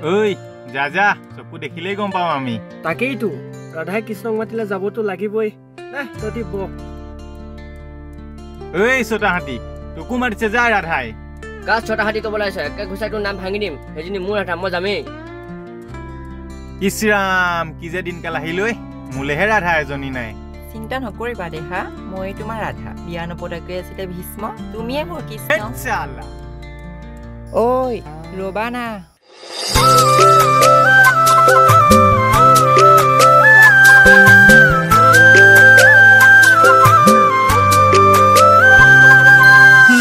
ঐ যা যা চকু দেখিলেই গম পাওঁ আমি তাকেইতো ৰাধাই কৃষ্ণক মাতিলে যাবতো লাগিবই তহঁতি ব ঐ ছটা হাতী তোকো মাতিছে যা ৰাধাই গাছ ছটা হাতী ক'বলৈ আছে একে ঘুচাই তোৰ নাম ভাঙি দিম সেইজনী মোৰ ৰাধা মই যামেই ইছৰাম কি যে দিনকাল আহিলৈ মোলেহে ৰাধা এজনী নাই চিন্তা নকৰিবা দেহা মই তোমাৰ ৰাধা বিয়া নপতাকৈ আছিলে ভীষ্ম তুমিয়ে মোৰ কৃষ্ণ ঐ ৰবা না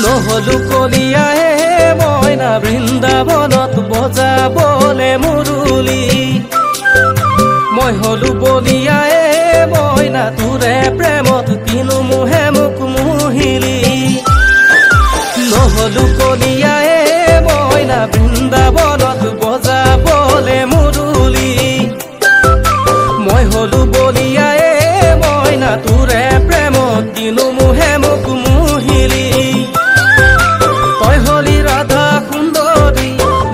নহলু কলিয়াহে মইনা বৃন্দাবনত বজাবলে মুৰুলি মই হলু বলিয়াহে মইনা তোৰে প্ৰেমত কিনো মোহে মোক মুহিলি নহলু কলিয়াহে মইনা বৃন্দাবনত বজাবলে মুৰুলি মই হলু বলিয়াহে মইনা তোৰে প্ৰেমত কিনো মোহে মোক মুহিলি তই হলি ৰাধা সুন্দৰী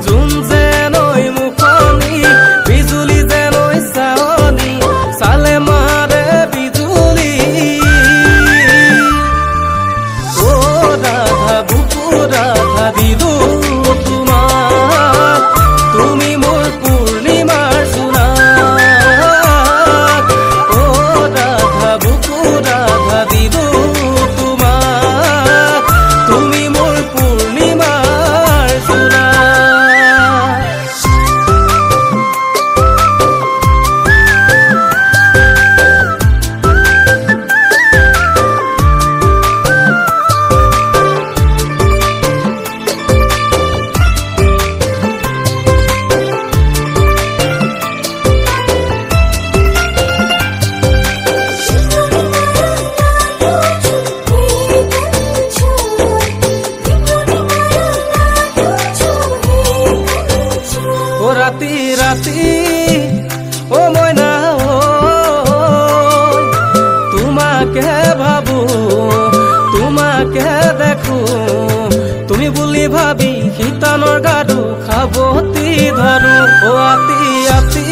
যোন যেনৈ মুখনি বিজুলি যেনৈ চাৱনি চালে মাৰে বিজুলি অ ৰাধা বুকু ৰাধা দিলো তোমাক তুমি মোৰ পূৰ্ণিমাৰ জোনাক অ ৰাধা বুকু ৰাধা দিলো তোমাক তুমি মোৰ পূৰ্ণিমাৰ জোনাক ৰাতি ৰাতি অ মইনা তোমাকে ভাবো তোমাকে দেখো তুমি বুলি ভাবি শীতানৰ গাডু খাবতি ধৰো অ আতি আতি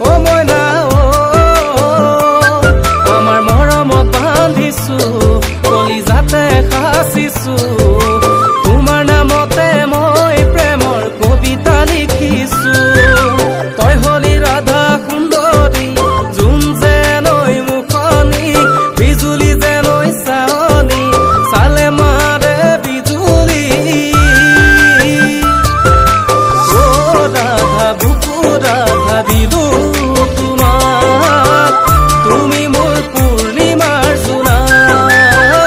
অ মইনা আমাৰ মৰমত বান্ধিছো কলিজাতে সাঁচিছো তোমাৰ নামতে মই প্ৰেমৰ কবিতা লিখিছো তই হলি ৰাধা সুন্দৰী যোন যেনৈ মুখনি বিজুলি যেনৈ চাৱনি চালে মাৰে বিজুলি অ ৰাধা বুকু ৰাধা দিলো তোমাক তুমি মোৰ পূৰ্ণিমাৰ জোনাক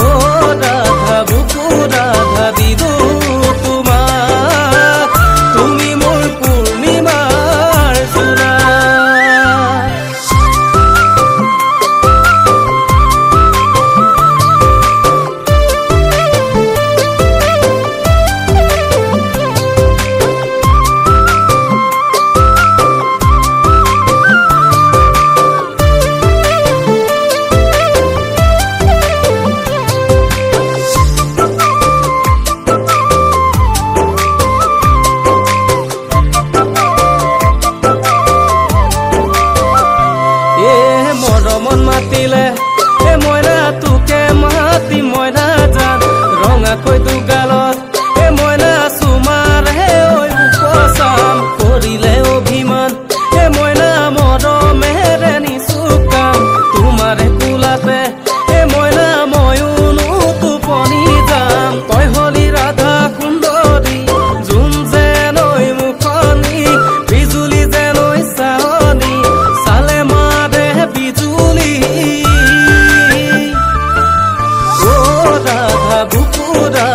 অ ৰাধা বুকু ৰাধা দিলো তোমাক তুমি মোৰ পূৰ্ণিমাৰ জোনাক মৰমন মাতিলে এ মইনা তোকে মাতি মইনা জান ৰঙাকৈ দুগালত এ মইনা চুমাৰহে ঐ উপচাম কৰিলে অভিমান এ মইনা মৰমেৰে নিচু কাম তোমাৰে কোলাতে এ মইনা ময়োনো টোপনি যাম তই হলি ৰাধা সুন্দৰী যোন যেনৈ মুখনি বিজুলি যেনৈ চাৱনি চালে মাৰে বিজুলি অ ৰাধা বুকু ৰাধা